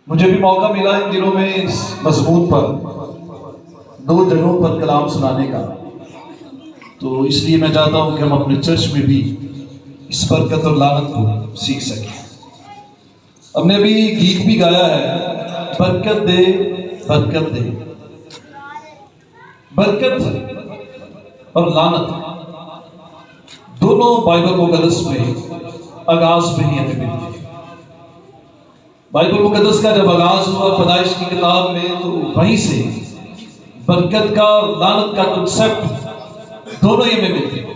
मुझे भी मौका मिला इन दिनों में इस मजमून पर 2 जगहों पर कलाम सुनाने का, तो इसलिए मैं चाहता हूं कि हम अपने चर्च में भी इस बरकत और लानत को सीख सकें। हमने अभी गीत भी गाया है, बरकत दे बरकत दे। बरकत और लानत दोनों बाइबल मुकद्दस में आगाज में ही हमें मिलती है। बाइबल मुकद्दस का जब आगाज हुआ पैदाइश की किताब में, तो वहीं से बरकत का और लानत का कंसेप्ट दोनों ही हमें मिलते हैं।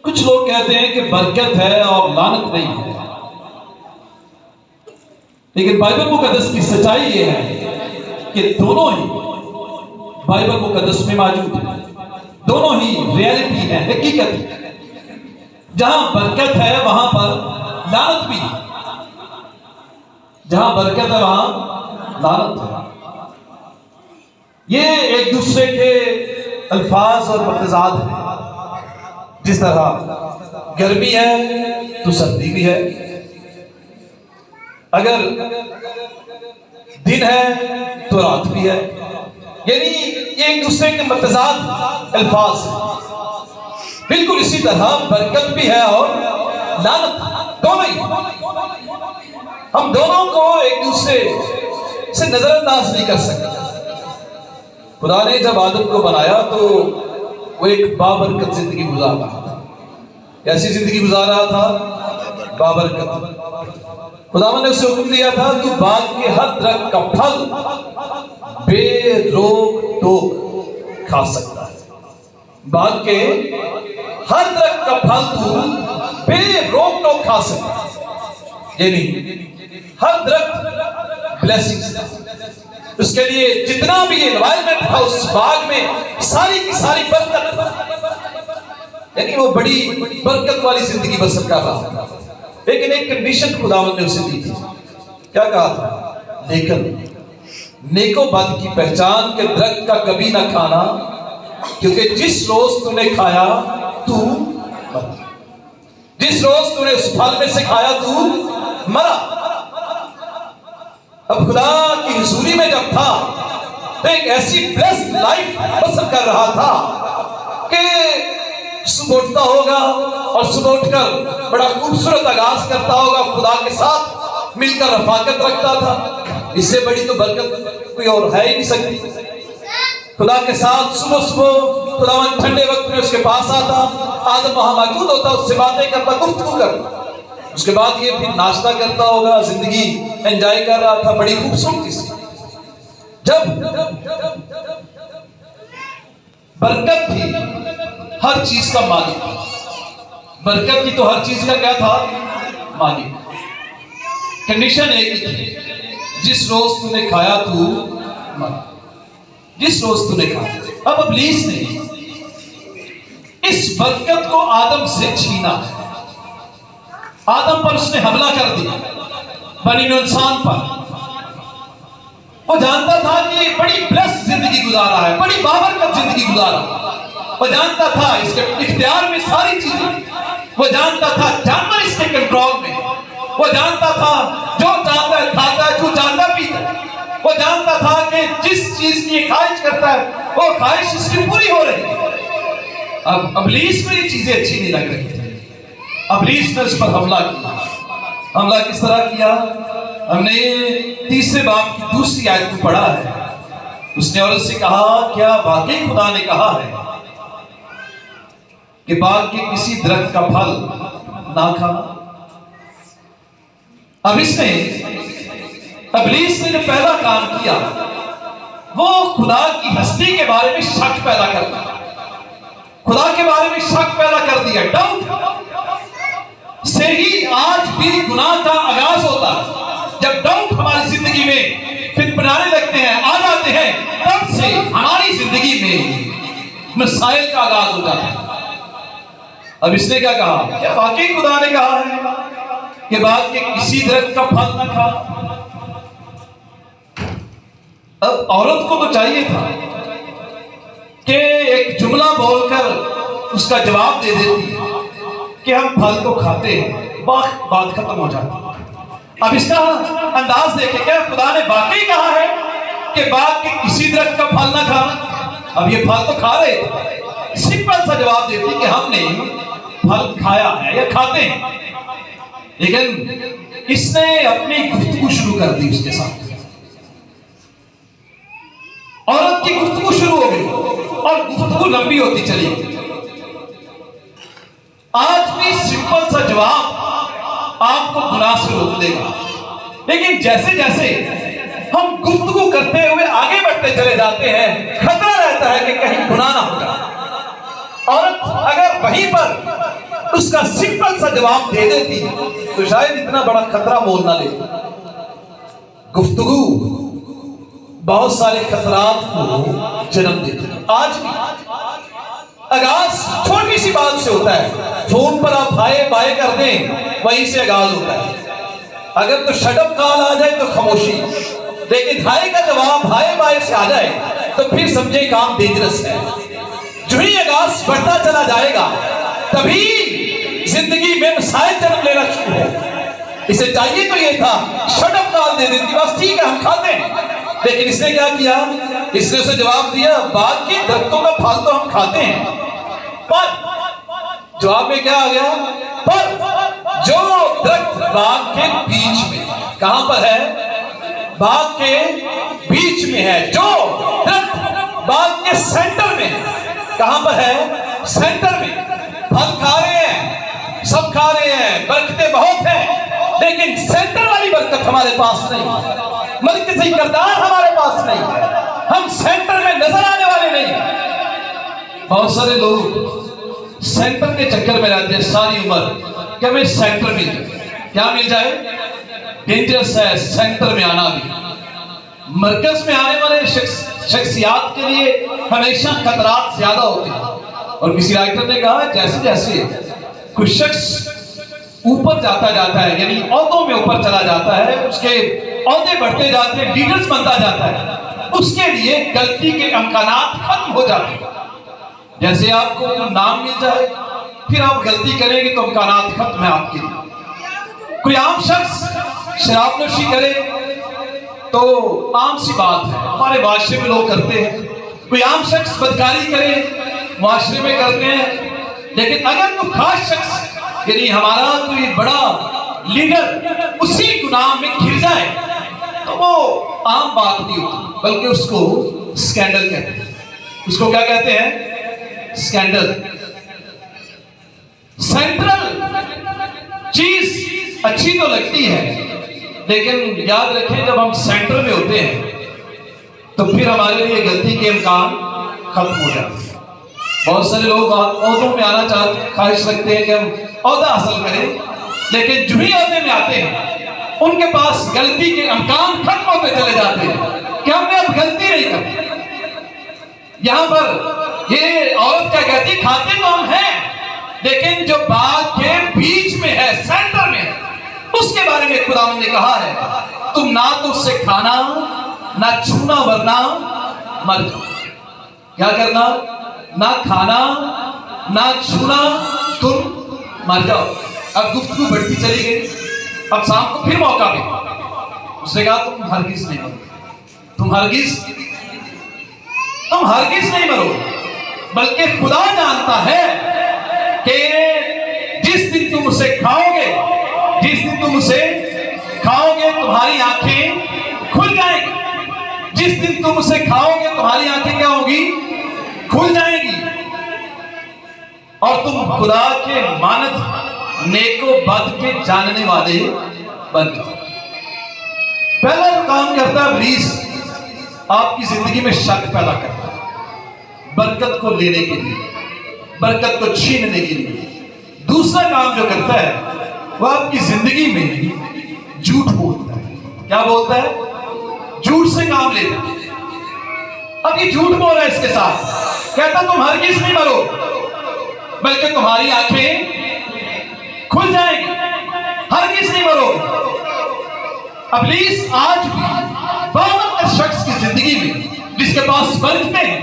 कुछ लोग कहते हैं कि बरकत है और लानत नहीं है, लेकिन बाइबल मुकद्दस की सच्चाई यह है कि दोनों ही बाइबल मुकद्दस में मौजूद है। दोनों ही रियलिटी है, हकीकत है। जहां बरकत है वहां पर लानत भी है, जहां बरकत है वहां लानत है। ये एक दूसरे के अल्फाज और मतजाद है। जिस तरह गर्मी है तो सर्दी भी है, अगर दिन है तो रात भी है, यानी ये एक दूसरे के मतजाद अल्फाज है। बिल्कुल इसी तरह बरकत भी है और लानत दोनों ही। हम दोनों को एक दूसरे से नजरअंदाज नहीं कर सकते। खुदा ने जब आदम को बनाया तो वो एक बाबरकत जिंदगी गुजार रहा था। कैसी जिंदगी गुजार रहा था? बाबरकत। खुदावन ने उसे हुक्म दिया था, तू बाग के हर दरख्त का फल बेरोक टोक खा सकता है। बाग के हर दरख्त का फल तू बेरोक टोक खा सकता है, यानी हर दरख्त ब्लेसिंग्स था। उसके लिए जितना भी एनवायरनमेंट था उस बाग में, सारी की सारी बरकत, यानी वो बड़ी बरकत वाली जिंदगी बसर कर रहा था। लेकिन एक कंडीशन खुदावन ने उसे दी थी। क्या कहा था? लेकिन नेको बद की पहचान के दरख्त का कभी ना खाना, क्योंकि जिस रोज तूने खाया तू मरा। जिस रोज तूने उस फल में से खाया तू मरा। अब खुदा की हुजूरी में जब था तो एक ऐसी ब्लेस्ड लाइफ बसर कर रहा था कि सुबह उठता होगा और सुबह उठकर बड़ा खूबसूरत आगाज करता होगा, खुदा के साथ मिलकर रफाकत रखता था। इससे बड़ी तो बरकत कोई और है ही नहीं सकती। खुदा के साथ सुबह सुबह खुदावन ठंडे वक्त में उसके पास आता, आदम वहां मौजूद होता, उससे बातें करता, गुफ्तगू करता। उसके बाद ये फिर नाश्ता करता होगा, जिंदगी एंजॉय कर रहा था बड़ी खूबसूरती से। जब बरकत थी हर चीज का मालिक, बरकत की तो हर चीज का क्या था? मालिक। कंडीशन एक ही थी, जिस रोज तूने खाया तू मरा। जिस रोज तूने खाया। अब इब्लीस ने इस बरकत को आदम से छीना। आदम पर उसने हमला कर दिया, बनी इंसान पर। वो जानता था कि बड़ी ब्लेस्ड जिंदगी गुजारा है, बड़ी बाबरकत जिंदगी गुजारा। वो जानता था इसके इख्तियार में सारी चीजें। वो जानता था जानवर इसके कंट्रोल में। वो जानता था जो चाहता है खाता है, जो जानता पीता है। वो जानता था कि जिस चीज की ख्वाहिश करता है वो ख्वाहिश इसकी पूरी हो रही है। अब इब्लीस को ये चीजें अच्छी नहीं लग रही थी। इब्लीस ने उस पर हमला किया। हमला किस तरह किया? हमने 3 बाब की दूसरी आयत को पढ़ा है। उसने औरत से कहा, क्या वाकई खुदा ने कहा है कि बाग के किसी दरख्त का फल ना खाना? अब इसने इब्लीस ने जो पहला काम किया वो खुदा की हस्ती के बारे में शक पैदा कर दिया। खुदा के बारे में शक पैदा कर दिया। डाउट से ही आज भी गुनाह का आगाज होता है। जब डाउट हमारी जिंदगी में फिर बनाने लगते हैं, आ जाते हैं, तब से हमारी जिंदगी में मसाइल का आगाज हो जाता है। अब इसने क्या कहा? क्या वाकई खुदा ने कहा है कि बाग के किसी दरख्त का फल न खा? अब औरत को तो चाहिए था कि एक जुमला बोलकर उसका जवाब दे देती कि हम फल तो खाते हैं, बात खत्म हो जाती। अब इसका अंदाज देखे, क्या खुदा ने वाकई कहा है कि बाग के किसी दरख्त का फल ना खाना? अब ये फल तो खा रहे थे। सिंपल सा जवाब देती कि हमने फल खाया है या खाते हैं, लेकिन इसने अपनी गुफ्तगू शुरू कर दी उसके साथ। औरत की गुफ्तगू शुरू हो गई और गुफ्तगू लंबी होती चली गई। आज भी सिंपल सा जवाब आपको गुनाह से रोक देगा, लेकिन जैसे जैसे हम गुफ्तगू करते हुए आगे बढ़ते चले जाते हैं, खतरा रहता है कि कहीं गुनाह ना हो जाए। औरत अगर वहीं पर उसका सिंपल सा जवाब दे देती तो शायद इतना बड़ा खतरा मोल ना लेती। गुफ्तगू बहुत सारे खतरात को जन्म देती है। आज भी आगाज छोटी सी बात से होता है। फोन पर आप हाय बाय कर दें, वहीं से आगाज होता है। अगर तो शटअप कॉल आ जाए तो खामोशी, लेकिन हाय का जवाब हाय बाय से आ जाए तो फिर समझे काम डेंजरस है। जो ही आगाज बढ़ता चला जाएगा तभी जिंदगी में मसाइल जन्म लेना शुरू हो। इसे चाहिए तो ये था शटअप कॉल दे देती, बस ठीक है हम खाते हैं, लेकिन इसने क्या किया? इसने उसे जवाब दिया बाग के दरख्तों का फल तो हम खाते हैं, पर जवाब में क्या आ गया? पर जो दरख्त बाग के बीच में, कहां पर है? बाग के बीच में है। जो दरख्त बाग के सेंटर में, कहां पर है? सेंटर में। फल खा रहे हैं, सब खा रहे हैं, बरकतें बहुत हैं, लेकिन सेंटर वाली बरकत हमारे पास नहीं, मरकज़ी किरदार हमारे पास नहीं, हम सेंटर में नजर आने वाले नहीं। बहुत सारे लोग सेंटर के चक्कर में रहते हैं सारी उम्र कि हमें सेंटर मिल जाए। क्या मिल जाए? डेंजरस है सेंटर में आना भी। मरकज में आने वाले शख्सियात के लिए हमेशा खतरात ज्यादा होते हैं। और किसी राइटर ने कहा जैसे जैसे कुछ शख्स ऊपर जाता है, यानी औहदों में ऊपर चला जाता है, उसके औहदे बढ़ते जाते हैं, लीडर्स बनता जाता है, उसके लिए गलती के इम्कानात खत्म हो जाते हैं। जैसे आपको नाम मिल जाए फिर आप गलती करेंगे तो इम्कानात खत्म है आपके लिए। कोई आम शख्स शराबनोशी करे तो आम सी बात है, हमारे माशरे में लोग करते हैं। कोई आम शख्स बदकारी करे, माशरे में करते हैं। लेकिन अगर कोई खास शख्स, यानी हमारा कोई बड़ा लीडर उसी गुनाह में घिर जाए तो वो आम बात नहीं होती, बल्कि उसको स्कैंडल कहते हैं। उसको क्या कहते हैं? स्कैंडल। सेंट्रल चीज अच्छी तो लगती है, लेकिन याद रखें जब हम सेंटर में होते हैं तो फिर हमारे लिए गलती के इम्कान खत्म हो जाते हैं। बहुत सारे लोग औहदों में आना चाहते हैं, ख्वाहिश रखते हैं कि हम औहदा हासिल करें, लेकिन जो ही औहदे में आते हैं उनके पास गलती के इम्कान खत्म होते चले जाते हैं कि हमने अब गलती नहीं करनी। यहां पर ये औरत क्या कहती? खाते तो हम हैं, लेकिन जो बाग के बीच में है, सेंटर में, उसके बारे में खुदावंद ने कहा है तुम ना तो उससे खाना ना छूना वरना मर जाओ। क्या करना? ना खाना ना छूना, तुम मर जाओ। अब गुफ्तगू बढ़ती चली गई। अब शाम को फिर मौका मिला, उसने कहा तुम हरगिज नहीं मरो, तुम हरगिज नहीं मरो, बल्कि खुदा जानता है कि जिस दिन तुम उसे खाओगे, जिस दिन तुम उसे खाओगे तुम्हारी आंखें खुल जाएंगी। जिस दिन तुम उसे खाओगे तुम्हारी आंखें क्या होगी? खुल जाएंगी, और तुम खुदा के मानद नेको बद के जानने वाले बन जाओ। पहला जो काम करता है इब्लीस, आपकी जिंदगी में शक पैदा करता है, बरकत को लेने के लिए, बरकत को छीनने के लिए। दूसरा काम जो करता है वो आपकी जिंदगी में झूठ बोलता है। क्या बोलता है? झूठ से काम लेता है। अब ये झूठ बोल रहा है इसके साथ, कहता तुम हरगिज नहीं मरो, बल्कि तुम्हारी आंखें खुल जाएगी, हरगिज नहीं मरो। इब्लीस आज भी बावरदार शख्स की जिंदगी में जिसके पास बरकतें हैं,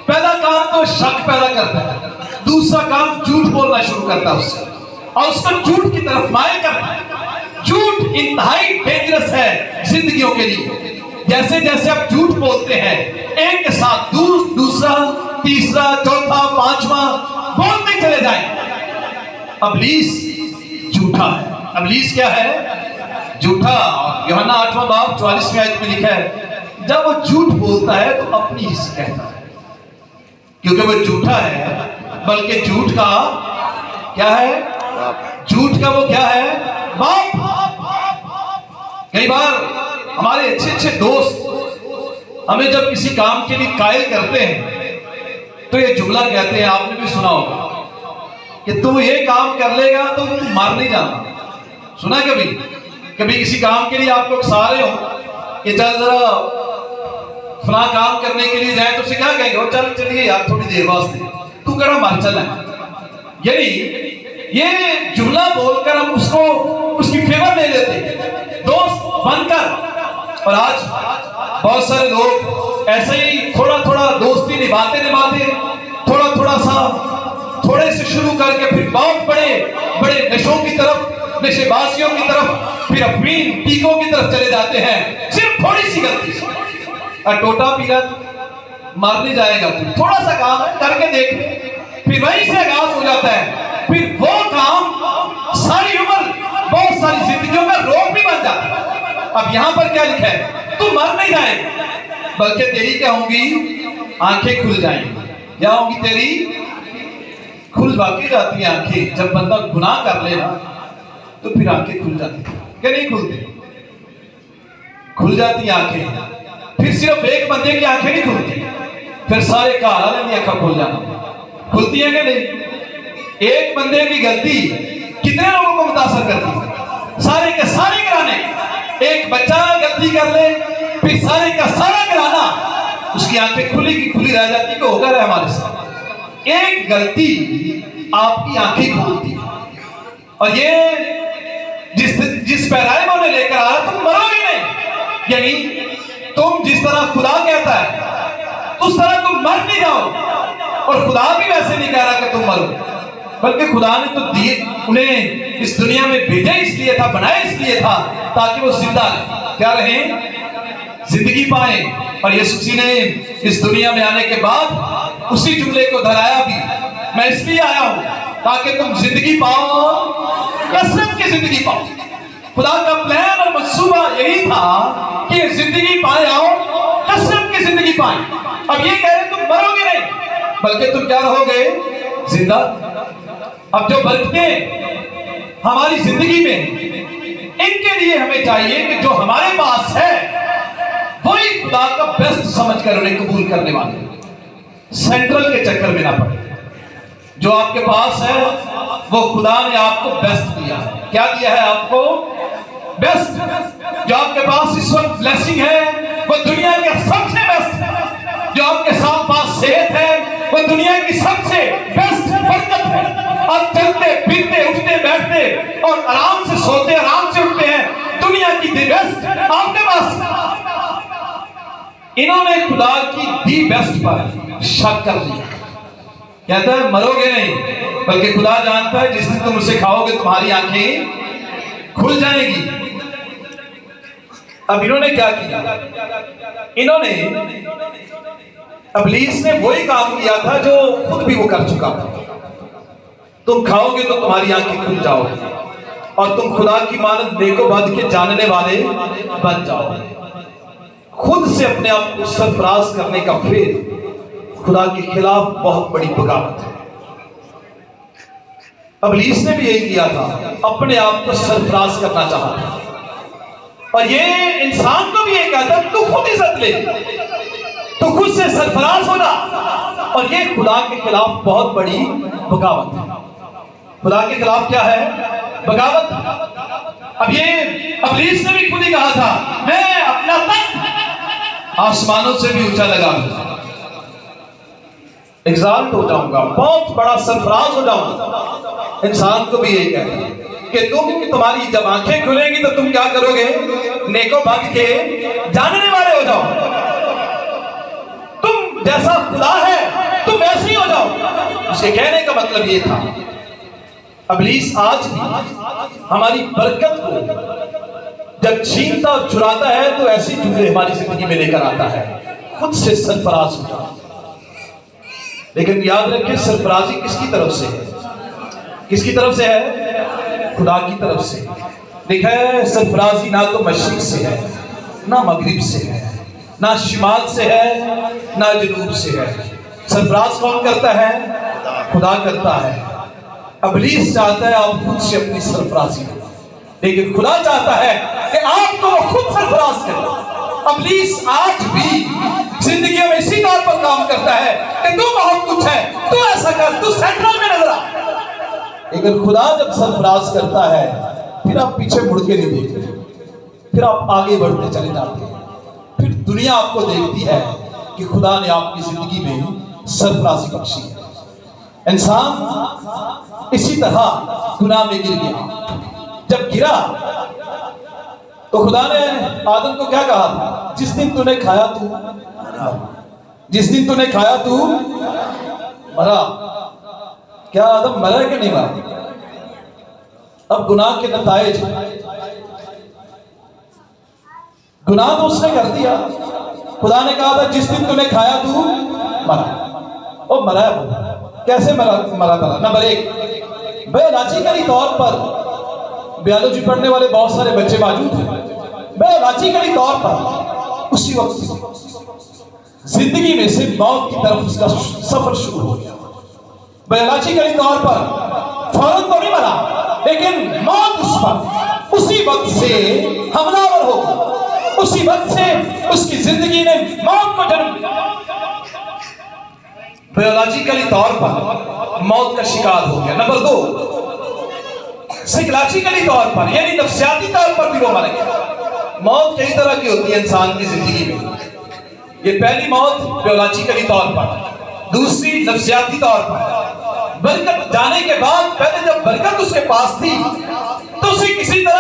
पहला काम तो शक पैदा करता है, दूसरा काम झूठ बोलना शुरू करता है उससे, और उसको झूठ की तरफ मायल करता है। झूठ इंतहाई डेंजरस है जिंदगियों के लिए। जैसे जैसे आप झूठ बोलते हैं, एक के साथ दूसरा, तीसरा, चौथा, पांचवा बोलते चले जाएं। इब्लीस झूठा है। इब्लीस क्या है? झूठा। यूहन्ना 8वां बाब 44वें आयत में लिखा है, जब वो झूठ बोलता है तो अपनी ही से कहता है, क्योंकि वो झूठा है। बल्कि झूठ का क्या है? झूठ का वो क्या है? बाप। कई बार हमारे अच्छे अच्छे दोस्त हमें जब किसी काम के लिए कायल करते हैं तो ये जुमला कहते हैं, आपने भी सुना होगा, कि तू ये काम कर लेगा तो तू मर नहीं जाना। सुना कभी? कभी किसी काम के लिए आप लोग सारे हो कि चल जरा फला काम करने के लिए जाए तो उसे क्या कहेंगे? वो चल चलिए यार थोड़ी देर वास्ते, तू कड़ा मर चल है। यानी ये जुमला बोलकर हम उसको उसकी फेवर ले लेते दोस्त बनकर। और आज बहुत सारे लोग ऐसे ही थोड़ा थोड़ा दोस्ती निभाते निभाते थोड़ा थोड़ा सा थोड़े से शुरू करके फिर बहुत बड़े बड़े नशों की तरफ, नशेबाजियों की तरफ, फिर अफीम टीकों की तरफ चले जाते हैं, सिर्फ थोड़ी सी गलती से। और टोटा पीला मार नहीं जाएगा, थोड़ा सा काम है करके देख, फिर वहीं से आगाज हो जाता है। फिर वो काम सारी उम्र, बहुत सारी जिंदगियों में रोग भी बन जाता है। अब यहां पर क्या लिखा है? तू मर नहीं जाएगा, बल्कि तेरी क्या होंगी? आंखें खुल जाएंगी। क्या होंगी तेरी? खुल वाकई जाती है आंखें। जब बंदा गुनाह कर लेना तो फिर आंखें खुल जाती है, क्या नहीं खुलती? खुल जाती आंखें। फिर सिर्फ एक बंदे की आंखें नहीं खुलती, फिर सारे घर वाले की आंखें खुल जाती। खुलती है कि नहीं? एक बंदे की गलती कितने लोगों को मुतासर करती है? सारे के सारे घराने। एक बच्चा गलती कर ले, फिर सारे का सारा घराना उसकी आंखें खुली की खुली रह जाती है। होगा रहे हमारे साथ एक गलती आपकी आंखें खोलती है। और ये जिस पैराए में उन्हें लेकर आया, तुम मरोगे नहीं। यानी तुम जिस तरह खुदा कहता है उस तरह तुम मर नहीं जाओ। और खुदा भी वैसे नहीं कह रहा कि तुम मरो, बल्कि खुदा ने तो दिए, उन्हें इस दुनिया में भेजा इसलिए था, बनाया इसलिए था ताकि वो जिंदा क्या रहे, जिंदगी पाए। और यीशु मसीह ने इस दुनिया में आने के बाद उसी जुमले को दोहराया भी, मैं इसलिए आया हूं ताकि तुम जिंदगी पाओ, कसरत की जिंदगी पाओ। खुदा का प्लान और मंसूबा यही था कि जिंदगी पाए आओ, कसरत की जिंदगी पाए। अब ये कह रहे तुम मरोगे नहीं, बल्कि तुम क्या रहोगे? जिंदा। अब जो बरकतें हमारी जिंदगी में, इनके लिए हमें चाहिए कि जो हमारे पास है वही खुदा का बेस्ट समझकर उन्हें कबूल करने वाले, सेंट्रल के चक्कर में ना पड़े। जो आपके पास है वो खुदा ने आपको बेस्ट दिया है। क्या दिया है आपको? बेस्ट। जो आपके पास इस वक्त ब्लेसिंग है वो दुनिया के सबसे बेस्ट। जो आपके साथ पास सेहत है वो दुनिया की सबसे बेस्ट बरकत है। आप चलते फिरते, उठते बैठते और आराम से सोते, आराम से उठते हैं, दुनिया की दी बेस्ट आपके पास। इन्होंने खुदा की दी बेस्ट पर शक कर लिया। कहता है मरोगे नहीं, बल्कि खुदा जानता है जिस दिन तुम उसे खाओगे तुम्हारी आंखें खुल जाएगी। अब इन्होंने क्या किया? इन्होंने, इब्लीस ने वही काम किया था जो खुद भी वो कर चुका था। तुम खाओगे तो तुम्हारी आंखें खुल जाओगी और तुम खुदा की मानद नेकोबद के जानने वाले बन जाओगे। खुद से अपने आप को सरफराज करने का फेर खुदा के खिलाफ बहुत बड़ी बगावत है। इब्लीस ने भी यही किया था, अपने आप को सरफराज करना चाहा था। और ये इंसान को भी यही कहता है, तू खुद इज्जत ले, तू खुद से सरफराज होना। और ये खुदा के खिलाफ बहुत बड़ी बगावत है। खुदा के खिलाफ क्या है? बगावत। अब ये इब्लीस ने भी खुद ही कहा था, मैं अपना तख्त आसमानों से भी ऊंचा लगा दूंगा, एग्जाल्ट हो जाऊंगा, बहुत बड़ा सरफराज हो जाऊंगा। इंसान को भी यही कहता है कि तुम्हारी जब आंखें खुलेंगी तो तुम क्या करोगे? नेकोबद के जानने वाले हो जाओ। तुम जैसा खुदा है तुम वैसे ही हो जाओ। उसके कहने का मतलब ये था। इब्लीस आज भी हमारी बरकत को जब छीनता और चुराता है तो ऐसी चीजें हमारी जिंदगी में लेकर आता है, खुद से सरफराज होता है। लेकिन याद रखिए, सरफराजी किसकी तरफ से है? किसकी तरफ से है? खुदा की तरफ से। देखा है, सरफराजी ना तो मशरिक से है, ना मगरिब से है, ना शिमाल से है, ना जनूब से है। सरफराज कौन करता है? खुदा करता है। इब्लीस चाहता है आप खुद से अपनी सरफराजी करो, लेकिन खुदा चाहता है कि आपको वो खुद सरफराज करे। इब्लीस आज भी जिंदगी में इसी तौर पर काम करता है कि तू बहुत कुछ है, तू ऐसा कर, तू सेंट्रल में नजर आ। लेकिन खुदा जब सरफराज करता है, फिर आप पीछे मुड़ के नहीं देखते, फिर आप आगे बढ़ते चले जाते हैं। फिर दुनिया आपको देखती है कि खुदा ने आपकी जिंदगी में सरफराजी बख्शी है। इंसान इसी तरह गुनाह में गिर गया। जब गिरा तो खुदा ने आदम को क्या कहा था? जिस दिन तूने खाया तू मरा, जिस दिन तूने खाया तू मरा। क्या आदम मरा कि नहीं मरा? अब गुनाह के नताइज, गुनाह तो उसने कर दिया। खुदा ने कहा था जिस दिन तूने खाया तू मरा। ओ मरा है वो। कैसे मरा था? नंबर एक, बायोलॉजिकली तौर पर, बायोलॉजी पढ़ने वाले बहुत सारे बच्चे मौजूद हैं, बायोलॉजिकली तौर पर उसी वक्त जिंदगी में से मौत की तरफ उसका सफर शुरू हो गया। बायोलॉजिकली तौर पर फौरन तो नहीं मरा, लेकिन मौत उस पर उसी वक्त से हमलावर हो गई। उसी वक्त से उसकी जिंदगी ने मौत को जन्म दिया। बायोलॉजिकली तौर पर मौत का शिकार हो गया। नंबर दो, साइकोलॉजिकली तौर पर यानी नफ्सियाती तौर पर भी वो मर गया। मौत कई तरह की होती है इंसान की जिंदगी में। ये पहली मौत बायोलॉजिकली तौर पर, दूसरी नफ्सियाती तौर पर। बरकत जाने के बाद, पहले जब बरकत उसके पास थी तो उसे किसी तरह